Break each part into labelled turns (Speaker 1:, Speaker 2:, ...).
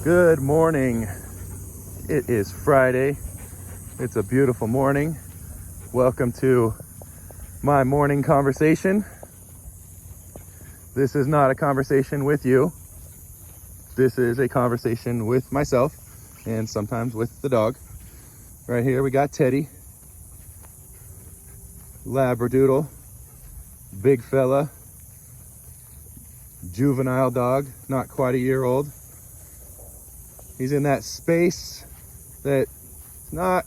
Speaker 1: Good morning. It is Friday. It's a beautiful morning. Welcome to my morning conversation. This is not a conversation with you. This is a conversation with myself and sometimes with the dog. Right here we got Teddy, Labradoodle, big fella, juvenile dog, not quite a year old. He's in that space that's not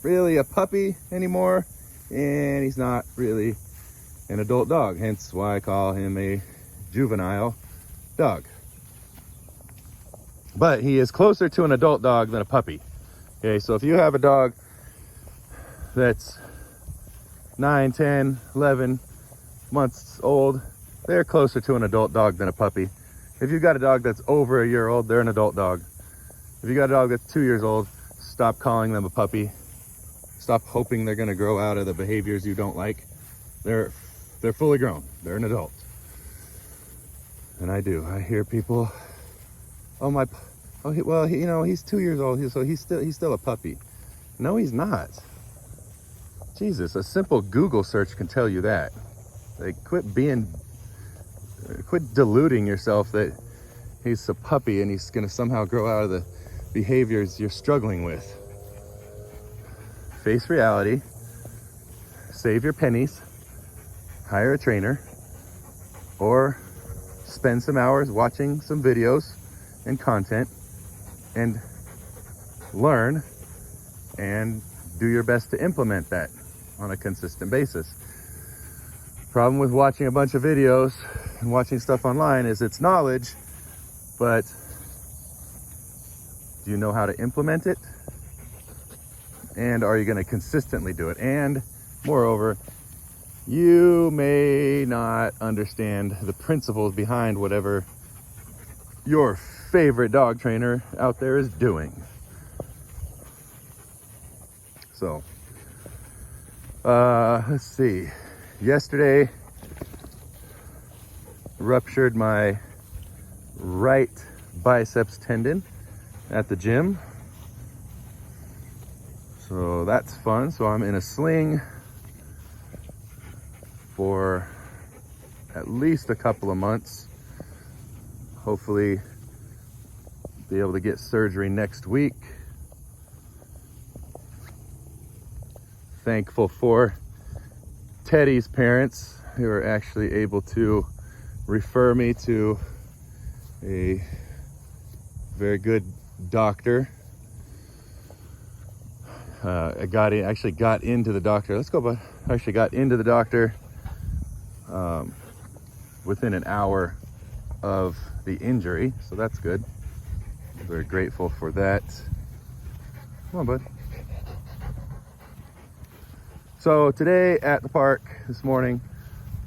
Speaker 1: really a puppy anymore, and he's not really an adult dog, hence why I call him a juvenile dog. But he is closer to an adult dog than a puppy. Okay, so if you have a dog that's 9, 10, 11 months old, they're closer to an adult dog than a puppy. If you've got a dog that's over a year old, they're an adult dog. If you got a dog that's 2 years old, stop calling them a puppy. Stop hoping they're gonna grow out of the behaviors you don't like. They're fully grown. They're an adult. And I hear people, he's 2 years old, so he's still a puppy. No, he's not. Jesus, a simple Google search can tell you that. Like, quit deluding yourself that he's a puppy and he's gonna somehow grow out of the behaviors you're struggling with. Face reality, save your pennies, hire a trainer, or spend some hours watching some videos and content and learn and do your best to implement that on a consistent basis. Problem with watching a bunch of videos and watching stuff online is it's knowledge, but do you know how to implement it? And are you going to consistently do it? And moreover, you may not understand the principles behind whatever your favorite dog trainer out there is doing. So, let's see. Yesterday, ruptured my right biceps tendon at the gym. So that's fun. So I'm in a sling for at least a couple of months. Hopefully be able to get surgery next week. Thankful for Teddy's parents who are actually able to refer me to a very good doctor. I actually got into the doctor. Let's go, bud. I actually got into the doctor within an hour of the injury, so that's good. I'm very grateful for that. Come on, bud. So today at the park this morning,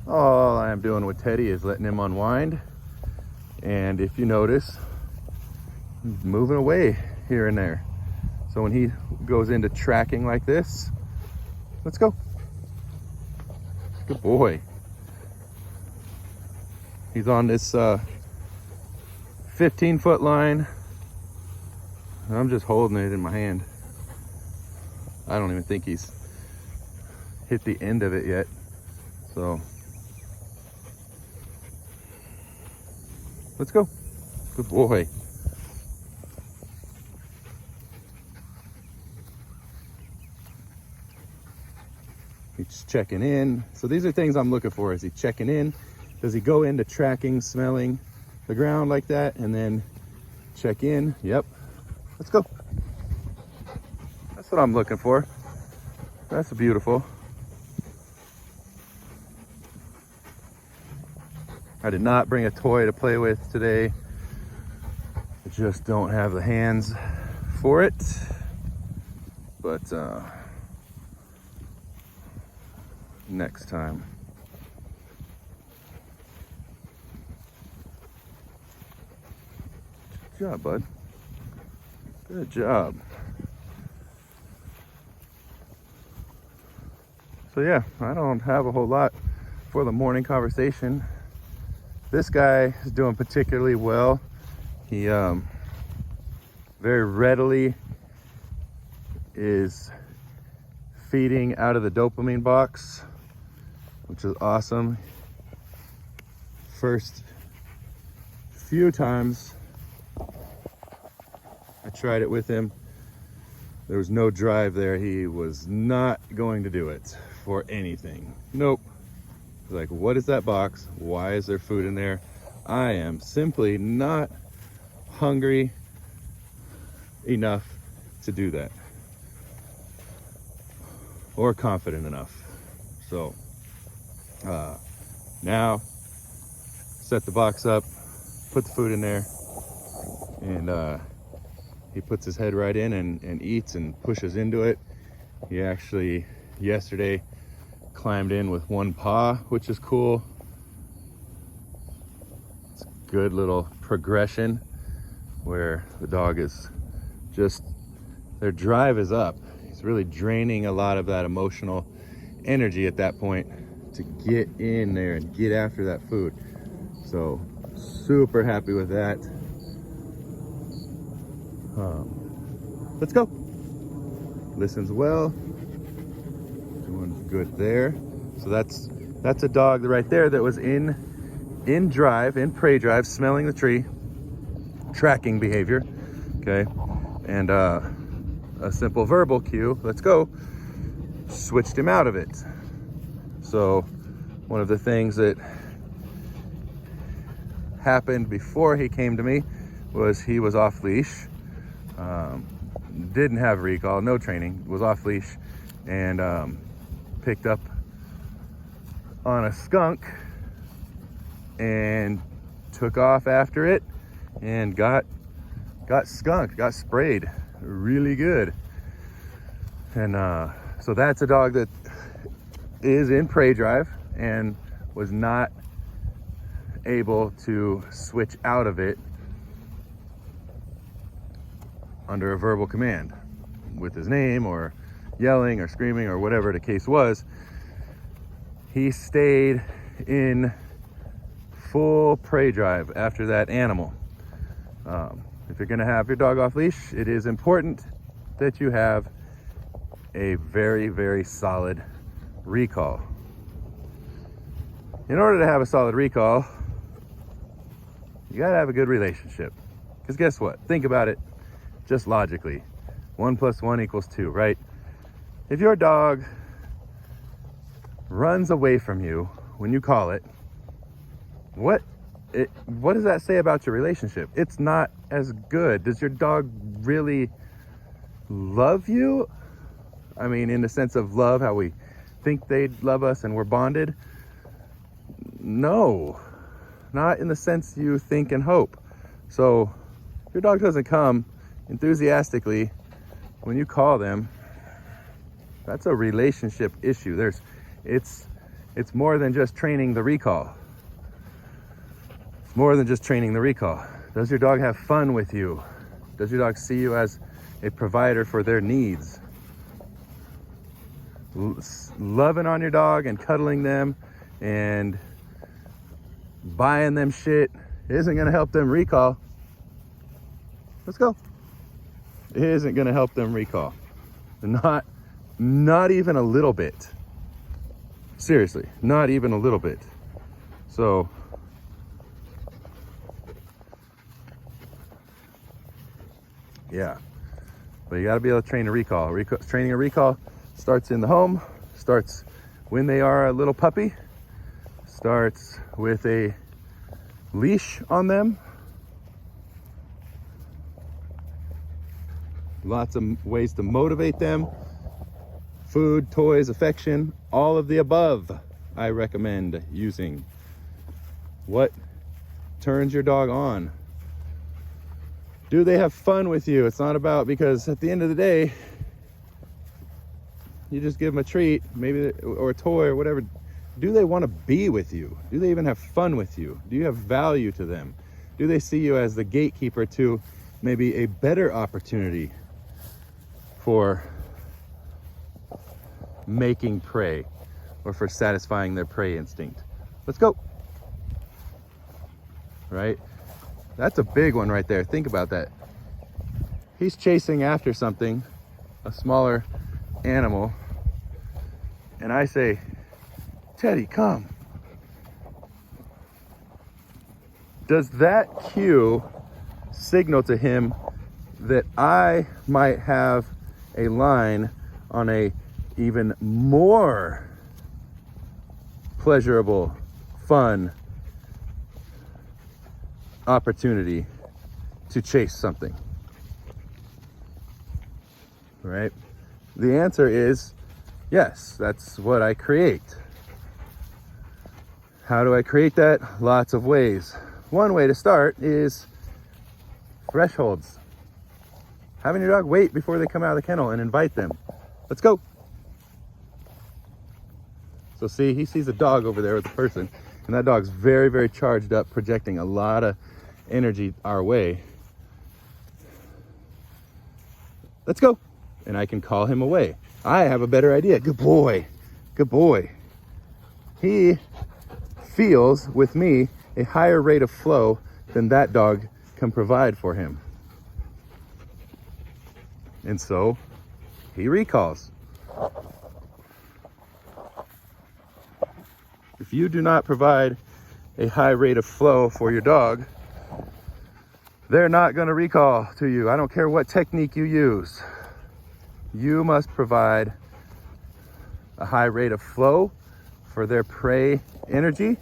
Speaker 1: all I am doing with Teddy is letting him unwind. And if you notice, he's moving away here and there. So when he goes into tracking like this, let's go. Good boy. He's on this 15-foot line. I'm just holding it in my hand. I don't even think he's hit the end of it yet. So let's go. Good boy. He's checking in. So these are things I'm looking for. Is he checking in? Does he go into tracking, smelling the ground like that, and then check in? Yep. Let's go. That's what I'm looking for. That's beautiful. I did not bring a toy to play with today. I just don't have the hands for it. But next time. Good job, bud. Good job. So yeah, I don't have a whole lot for the morning conversation. This guy is doing particularly well. He very readily is feeding out of the dopamine box, which is awesome. First few times I tried it with him, there was no drive there. He was not going to do it for anything. Nope. Like, what is that box? Why is there food in there? I am simply not hungry enough to do that, or confident enough. So now set the box up, put the food in there, and he puts his head right in and eats and pushes into it. He actually yesterday climbed in with one paw, which is cool. It's a good little progression where the dog is just, their drive is up. He's really draining a lot of that emotional energy at that point to get in there and get after that food. So super happy with that. Let's go. Listens well, doing good there. So that's a dog right there that was in prey drive, smelling the tree, tracking behavior. Okay, and a simple verbal cue, let's go, switched him out of it. So one of the things that happened before he came to me was he was off leash, didn't have recall, no training, was off leash, and picked up on a skunk and took off after it and got skunked, got sprayed really good. And so that's a dog that is in prey drive and was not able to switch out of it under a verbal command with his name or yelling or screaming or whatever the case was. He stayed in full prey drive after that animal. If you're gonna have your dog off leash, it is important that you have a very, very solid recall. In order to have a solid recall, you gotta have a good relationship. Because guess what? Think about it just logically. 1 + 1 = 2, right? If your dog runs away from you when you call it, what does that say about your relationship? It's not as good. Does your dog really love you? I mean, in the sense of love, how we think they love us and we're bonded? No, not in the sense you think and hope. So if your dog doesn't come enthusiastically when you call them, that's a relationship issue. It's more than just training the recall. It's more than just training the recall. Does your dog have fun with you? Does your dog see you as a provider for their needs? Loving on your dog and cuddling them and buying them shit isn't gonna help them recall. Let's go. It isn't gonna help them recall. Not even a little bit. Seriously, not even a little bit. So yeah, but you got to be able to train a recall. Training a recall starts in the home, starts when they are a little puppy, starts with a leash on them. Lots of ways to motivate them. Food, toys, affection, all of the above I recommend using. What turns your dog on? Do they have fun with you? It's not about, because at the end of the day, you just give them a treat, maybe, or a toy or whatever. Do they want to be with you? Do they even have fun with you? Do you have value to them? Do they see you as the gatekeeper to maybe a better opportunity for making prey or for satisfying their prey instinct? Let's go. Right? That's a big one right there. Think about that. he's chasing after something, a smaller animal, and I say, Teddy, come. Does that cue signal to him that I might have a line on a even more pleasurable, fun opportunity to chase something? Right? The answer is yes, that's what I create. How do I create that? Lots of ways. One way to start is thresholds. Having your dog wait before they come out of the kennel and invite them. Let's go. So see, he sees a dog over there with a person, and that dog's very, very charged up, projecting a lot of energy our way. Let's go. And I can call him away. I have a better idea. Good boy. Good boy. He feels with me a higher rate of flow than that dog can provide for him. And so he recalls. If you do not provide a high rate of flow for your dog, they're not going to recall to you. I don't care what technique you use. You must provide a high rate of flow for their prey energy.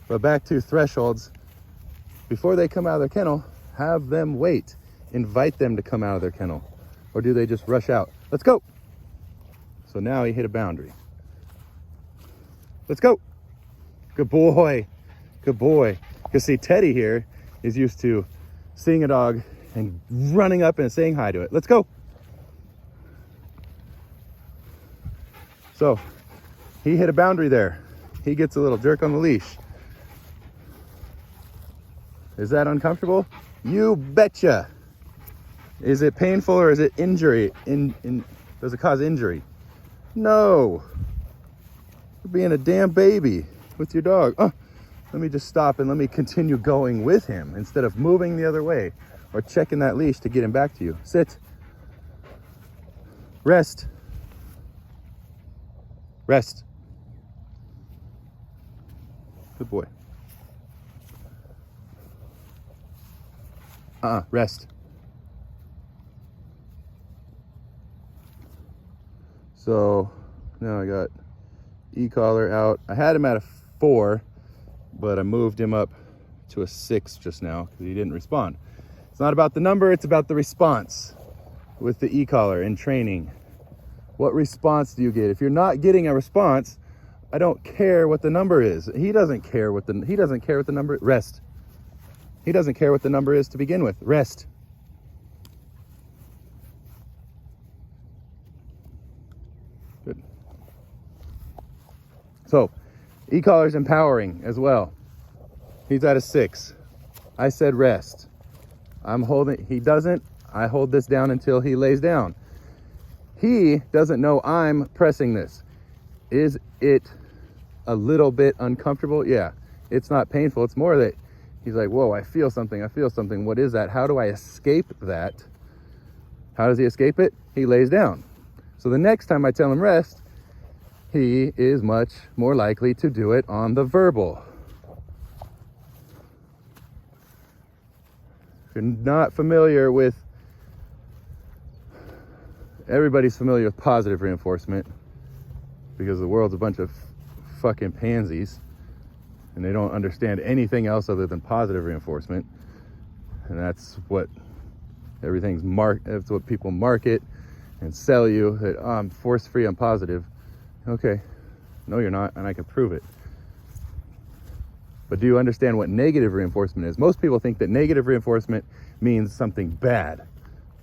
Speaker 1: But back to thresholds. Before they come out of their kennel, have them wait. Invite them to come out of their kennel. Or do they just rush out? Let's go. So now he hit a boundary. Let's go. Good boy. Good boy. Because see, Teddy here is used to seeing a dog and running up and saying hi to it. Let's go. So he hit a boundary there. He gets a little jerk on the leash. Is that uncomfortable? You betcha. Is it painful or is it injury? Does it cause injury? No. You're being a damn baby with your dog. Let me just stop and let me continue going with him instead of moving the other way or checking that leash to get him back to you. Sit. Rest. Rest. Good boy. Rest. So now I got e-collar out. I had him at a 4, but I moved him up to a 6 just now because he didn't respond. It's not about the number, it's about the response with the e-collar in training. What response do you get? If you're not getting a response, I don't care what the number is. He doesn't care what the number. Rest. He doesn't care what the number is to begin with. Rest. Good. So, e-collar's empowering as well. He's at a 6. I said rest. I'm holding, he doesn't. I hold this down until he lays down. He doesn't know I'm pressing this. Is it a little bit uncomfortable? Yeah. It's not painful. It's more that he's like, whoa, I feel something. I feel something. What is that? How do I escape that? How does he escape it? He lays down. So the next time I tell him rest, he is much more likely to do it on the verbal. If you're not familiar with, everybody's familiar with positive reinforcement because the world's a bunch of fucking pansies and they don't understand anything else other than positive reinforcement. And that's what that's what people market and sell you, that I'm force-free, I'm positive. Okay, no you're not, and I can prove it. But do you understand what negative reinforcement is? Most people think that negative reinforcement means something bad.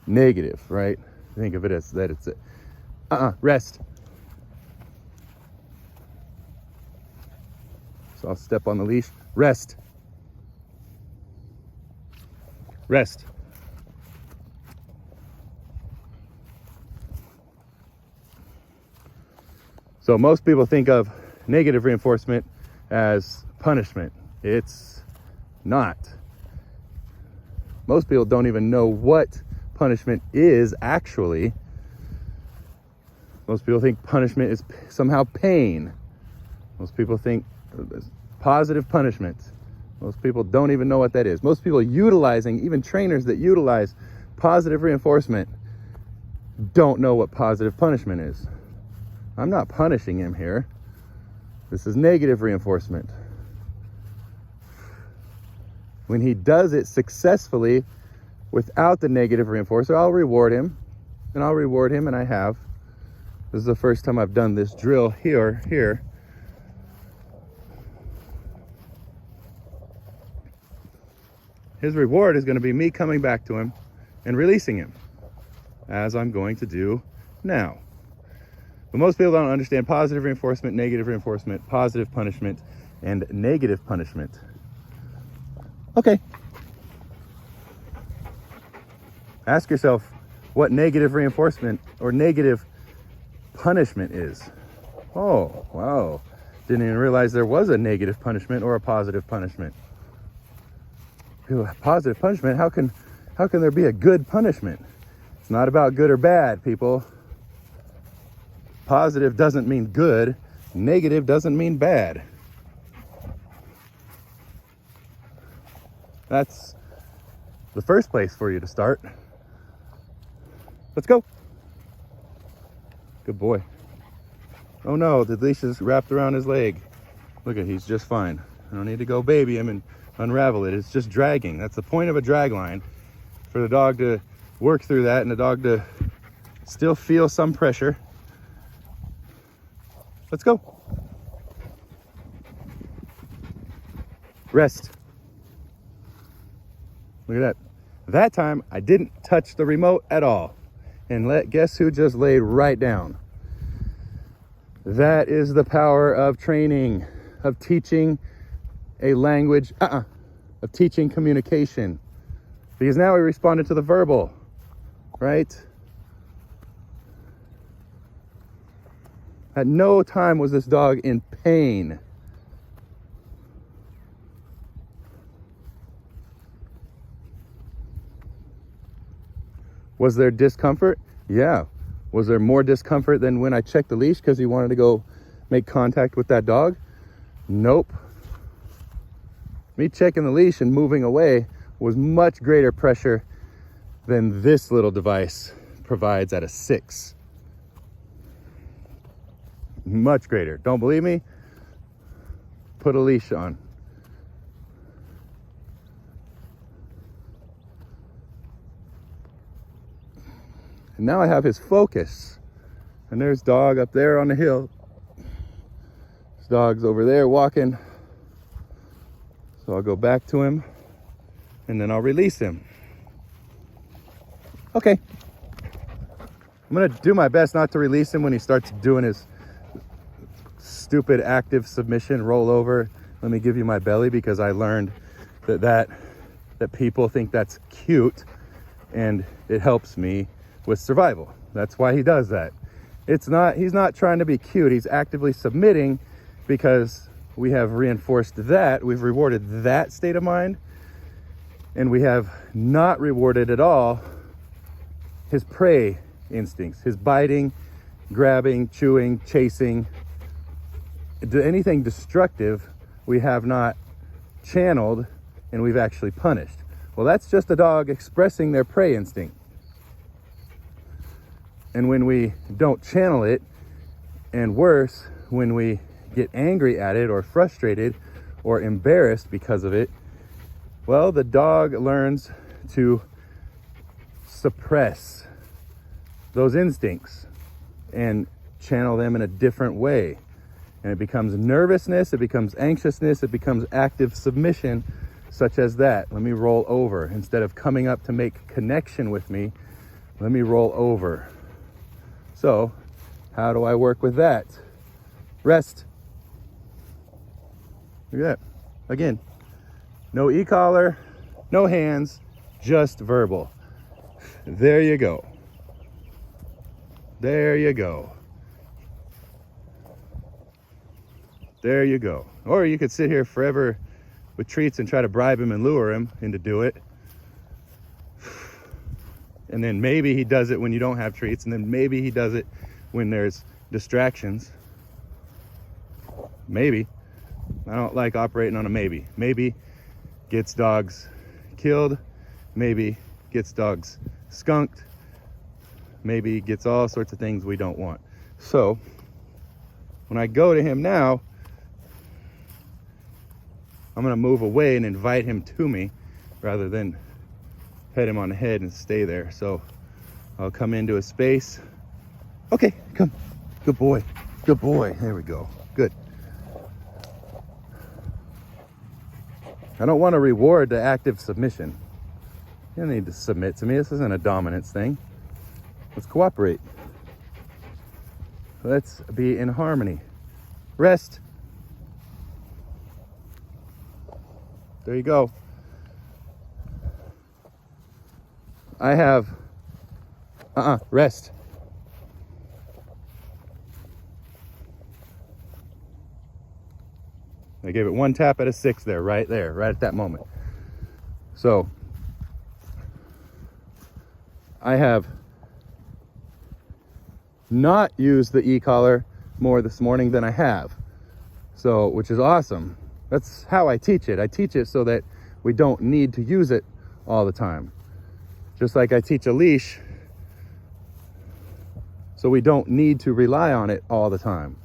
Speaker 1: Negative, right? Think of it as that it's rest. So I'll step on the leash. Rest. Rest. So most people think of negative reinforcement as punishment. It's not. Most people don't even know what punishment is actually. Most people think punishment is somehow pain. Most people think positive punishment. Most people don't even know what that is. Most people utilizing, even trainers that utilize positive reinforcement, don't know what positive punishment is. I'm not punishing him here. This is negative reinforcement. When he does it successfully without the negative reinforcer, I'll reward him. And I'll reward him, and I have. This is the first time I've done this drill here. His reward is going to be me coming back to him and releasing him, as I'm going to do now. But most people don't understand positive reinforcement, negative reinforcement, positive punishment, and negative punishment. Okay. Ask yourself what negative reinforcement or negative punishment is. Oh, wow. Didn't even realize there was a negative punishment or a positive punishment. Positive punishment, how can there be a good punishment? It's not about good or bad, people. Positive doesn't mean good. Negative doesn't mean bad. That's the first place for you to start. Let's go. Good boy. Oh no, the leash is wrapped around his leg. Look at, he's just fine. I don't need to go baby him and unravel it. It's just dragging. That's the point of a drag line, for the dog to work through that and the dog to still feel some pressure. Let's go. Rest. Look at that. That time I didn't touch the remote at all. And guess who just laid right down? That is the power of training, of teaching a language, of teaching communication. Because now we responded to the verbal, right? At no time was this dog in pain. Was there discomfort? Yeah. Was there more discomfort than when I checked the leash because he wanted to go make contact with that dog? Nope. Me checking the leash and moving away was much greater pressure than this little device provides at a 6. Much greater. Don't believe me? Put a leash on. And now I have his focus. And there's dog up there on the hill. This dog's over there walking. So I'll go back to him and then I'll release him. Okay. I'm gonna do my best not to release him when he starts doing his stupid active submission roll over. Let me give you my belly, because I learned that people think that's cute and it helps me with survival. That's why he does that. He's not trying to be cute. He's actively submitting because we have reinforced that. We've rewarded that state of mind, and we have not rewarded at all his prey instincts, his biting, grabbing, chewing, chasing. Anything destructive we have not channeled, and we've actually punished. Well, that's just a dog expressing their prey instinct. And when we don't channel it, and worse, when we get angry at it or frustrated or embarrassed because of it, well, the dog learns to suppress those instincts and channel them in a different way. And it becomes nervousness, it becomes anxiousness, it becomes active submission, such as that. Let me roll over. Instead of coming up to make connection with me, let me roll over. So, how do I work with that? Rest. Look at that. Again, no e-collar, no hands, just verbal. There you go. There you go. There you go. Or you could sit here forever with treats and try to bribe him and lure him into do it. And then maybe he does it when you don't have treats, and then maybe he does it when there's distractions. Maybe. I don't like operating on a maybe. Maybe gets dogs killed, maybe gets dogs skunked, maybe gets all sorts of things we don't want. So when I go to him now, I'm gonna move away and invite him to me rather than pet him on the head and stay there. So I'll come into a space. Okay, come. Good boy. Good boy. There we go. Good. I don't want to reward the active submission. You don't need to submit to me. This isn't a dominance thing. Let's cooperate. Let's be in harmony. Rest. There you go. I have rest. I gave it one tap out of 6 there, right at that moment. So I have not used the e-collar more this morning than I have. So, which is awesome. That's how I teach it. I teach it so that we don't need to use it all the time. Just like I teach a leash, so we don't need to rely on it all the time.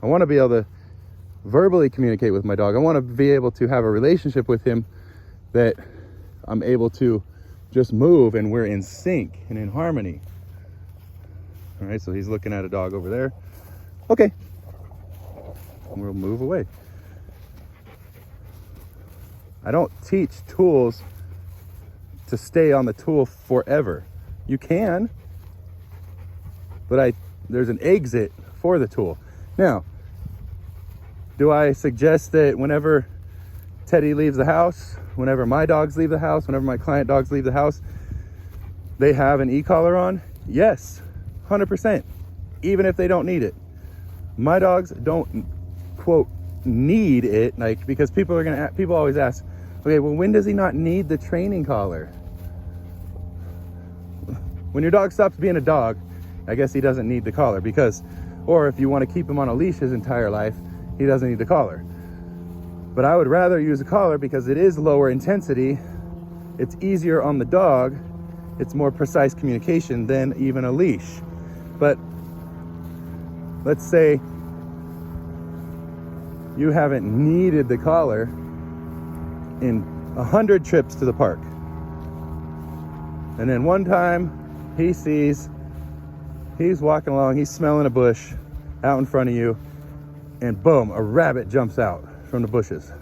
Speaker 1: I want to be able to verbally communicate with my dog. I want to be able to have a relationship with him that I'm able to just move and we're in sync and in harmony. All right, so he's looking at a dog over there. Okay, we'll move away. I don't teach tools to stay on the tool forever. You can, but there's an exit for the tool. Now, do I suggest that whenever Teddy leaves the house, whenever my dogs leave the house, whenever my client dogs leave the house, they have an e-collar on? Yes, 100%, even if they don't need it. My dogs don't, quote, need it, like, because people always ask, okay, well, when does he not need the training collar? When your dog stops being a dog, I guess he doesn't need the collar, because, or if you want to keep him on a leash his entire life, he doesn't need the collar. But I would rather use a collar because it is lower intensity, it's easier on the dog, it's more precise communication than even a leash. But let's say you haven't needed the collar in 100 trips to the park. And then one time he's walking along, he's smelling a bush out in front of you, and boom, a rabbit jumps out from the bushes.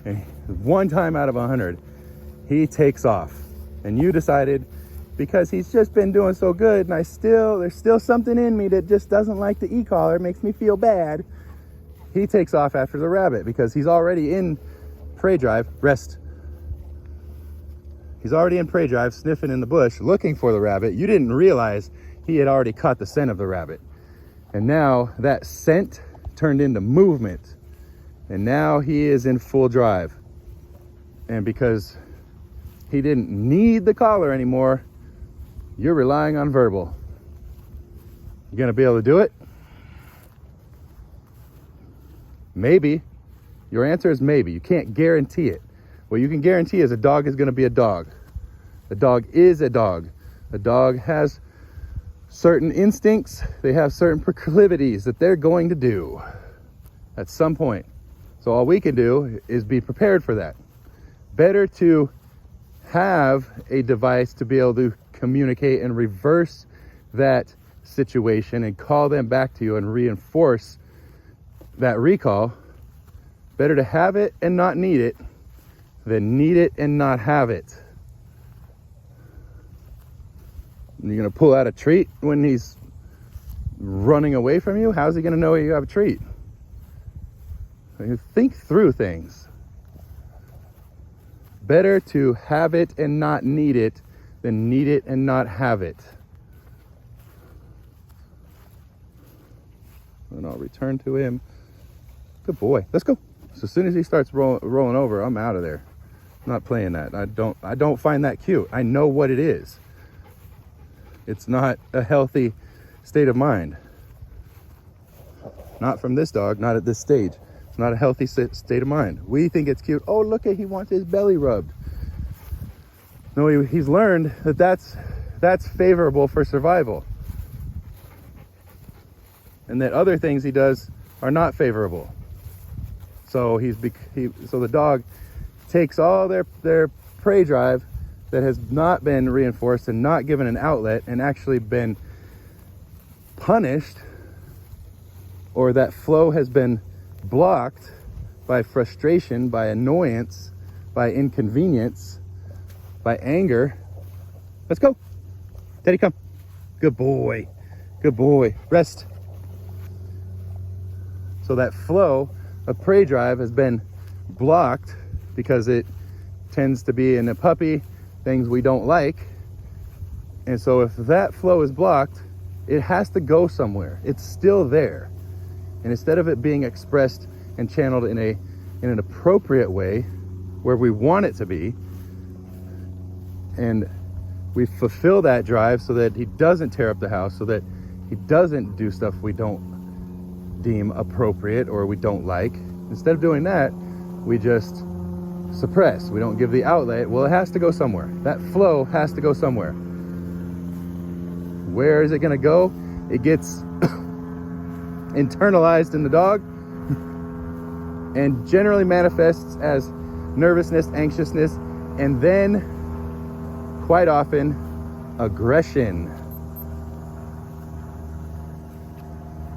Speaker 1: And one time out of 100, he takes off. And you decided, because he's just been doing so good, and there's still something in me that just doesn't like the e-collar, makes me feel bad. He takes off after the rabbit because he's already in prey drive. Rest. He's already in prey drive, sniffing in the bush, looking for the rabbit. You didn't realize he had already caught the scent of the rabbit. And now that scent turned into movement. And now he is in full drive. And because he didn't need the collar anymore, you're relying on verbal. You gonna be able to do it? Maybe. Your answer is maybe. You can't guarantee it. What you can guarantee is a dog is gonna be a dog. A dog is a dog. A dog has certain instincts, they have certain proclivities that they're going to do at some point. So all we can do is be prepared for that. Better to have a device to be able to communicate and reverse that situation and call them back to you and reinforce that recall. Better to have it and not need it than need it and not have it. You're gonna pull out a treat when he's running away from you? How's he gonna know you have a treat? Think through things. Better to have it and not need it than need it and not have it. And I'll return to him. Good boy. Let's go. So as soon as he starts rolling over, I'm out of there. I'm not playing that. I don't find that cute. I know what it is. It's not a healthy state of mind. Not from this dog, not at this stage. It's not a healthy state of mind. We think it's cute. Oh, look at, he wants his belly rubbed. No, he's learned that that's favorable for survival. And that other things he does are not favorable. So so the dog takes all their prey drive that has not been reinforced and not given an outlet and actually been punished, or that flow has been blocked by frustration, by annoyance, by inconvenience, by anger. Let's go. Daddy, come. Good boy. Good boy. Rest. So that flow of prey drive has been blocked because it tends to be in a puppy things we don't like. And so if that flow is blocked, it has to go somewhere. It's still there. And instead of it being expressed and channeled in an appropriate way where we want it to be, and we fulfill that drive so that he doesn't tear up the house, so that he doesn't do stuff we don't deem appropriate or we don't like. Instead of doing that, we just suppress. We don't give the outlet. Well, it has to go somewhere. That flow has to go somewhere. Where is it going to go? It gets internalized in the dog and generally manifests as nervousness, anxiousness, and then quite often aggression.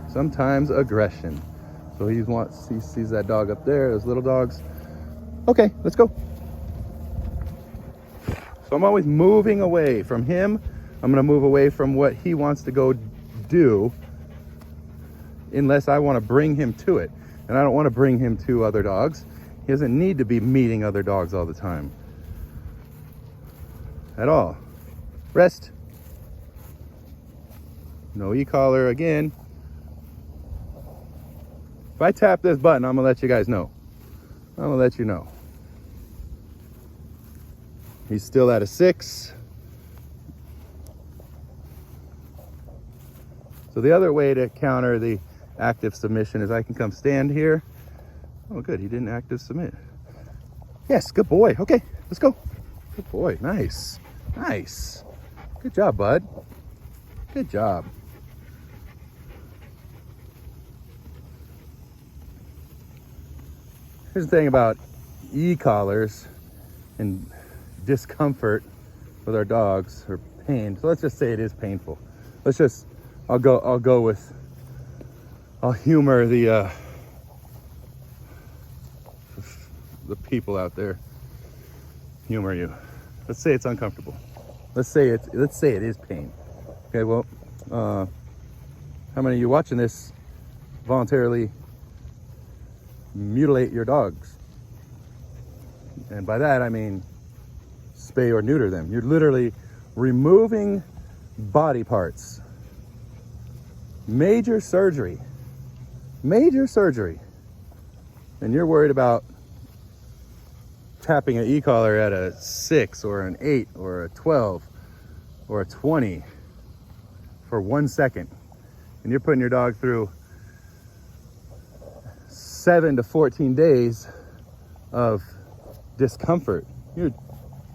Speaker 1: Sometimes aggression. So he sees that dog up there, those little dogs. Okay, let's go. So I'm always moving away from him. I'm gonna move away from what he wants to go do unless I wanna bring him to it. And I don't wanna bring him to other dogs. He doesn't need to be meeting other dogs all the time. At all. Rest. No e-collar again. If I tap this button, I'm gonna let you guys know. I'm gonna let you know. He's still at a 6. So the other way to counter the active submission is I can come stand here. Oh, good, he didn't active submit. Yes, good boy. Okay, let's go. Good boy, nice, nice. Good job, bud. Good job. Here's the thing about e-collars and discomfort with our dogs, or pain. So let's just say it is painful. I'll humor the people out there. Humor you. Let's say it's uncomfortable. Let's say it is pain. Okay, well, how many of you watching this voluntarily mutilate your dogs? And by that I mean spay or neuter them. You're literally removing body parts. Major surgery. Major surgery. And you're worried about tapping an e-collar at a 6 or an 8 or a 12 or a 20 for 1 second. And you're putting your dog through 7 to 14 days of discomfort. You're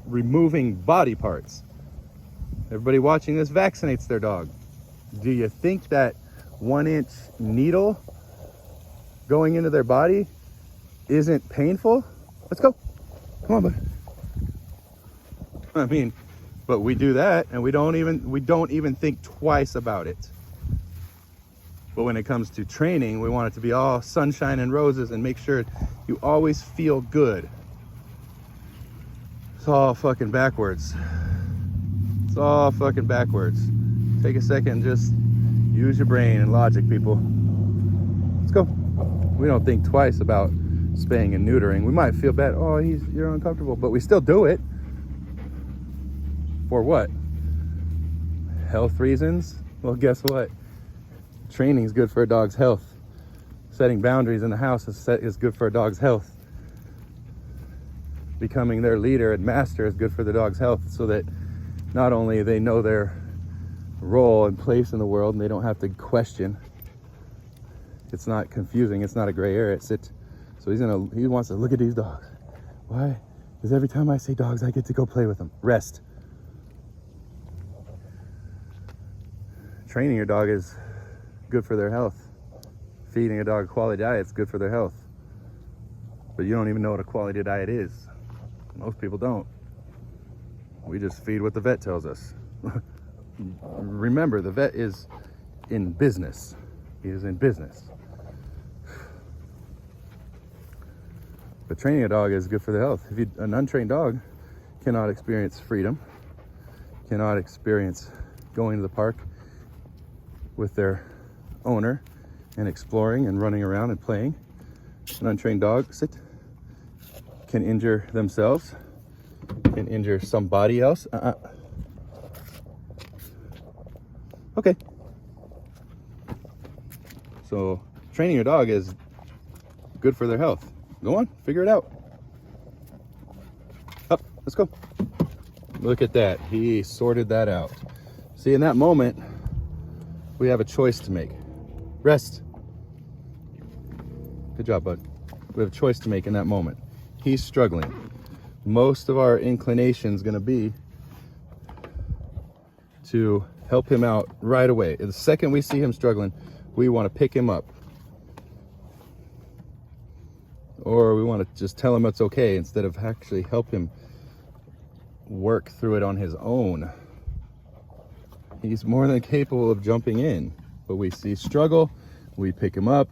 Speaker 1: removing body parts. Everybody watching this vaccinates their dog. Do you think that 1-inch needle going into their body isn't painful? Let's go. Come on, bud. I mean, but we do that and we don't even think twice about it. But when it comes to training, we want it to be all sunshine and roses and make sure you always feel good. It's all fucking backwards. It's all fucking backwards. Take a second, just use your brain and logic, people. Let's go. We don't think twice about spaying and neutering. We might feel bad. Oh, you're uncomfortable, but we still do it. For what? Health reasons? Well, guess what? Training's good for a dog's health. Setting boundaries in the house is good for a dog's health. Becoming their leader and master is good for the dog's health, so that not only they know their role and place in the world and they don't have to question. It's not confusing, it's not a gray area. So he wants to look at these dogs. Why? Because every time I say dogs, I get to go play with them. Rest. Training your dog is good for their health. Feeding a dog a quality diet is good for their health. But you don't even know what a quality diet is. Most people don't. We just feed what the vet tells us. Remember, the vet is in business. He is in business. But training a dog is good for their health. An untrained dog cannot experience freedom, cannot experience going to the park with their owner and exploring and running around and playing. An untrained dog can injure themselves, can injure somebody else. Okay. So training your dog is good for their health. Go on, figure it out. Up, let's go. Look at that. He sorted that out. See, in that moment, we have a choice to make. Rest. Good job, bud. We have a choice to make in that moment. He's struggling. Most of our inclination is going to be to help him out right away. The second we see him struggling, we want to pick him up. Or we want to just tell him it's okay instead of actually help him work through it on his own. He's more than capable of jumping in, but we see struggle, we pick him up,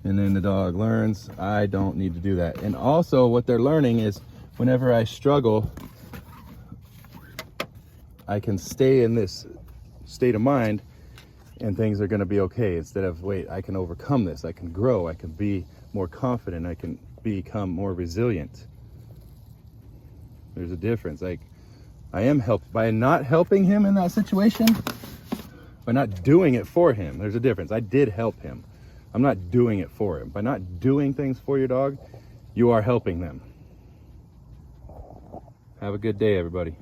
Speaker 1: and then the dog learns, I don't need to do that. And also what they're learning is whenever I struggle, I can stay in this state of mind and things are going to be okay, instead of, wait, I can overcome this, I can grow, I can be more confident, I can become more resilient. There's a difference. Like, I am helped by not helping him in that situation, by not doing it for him. There's a difference. I did help him. I'm not doing it for him. By not doing things for your dog, you are helping them. Have a good day, everybody.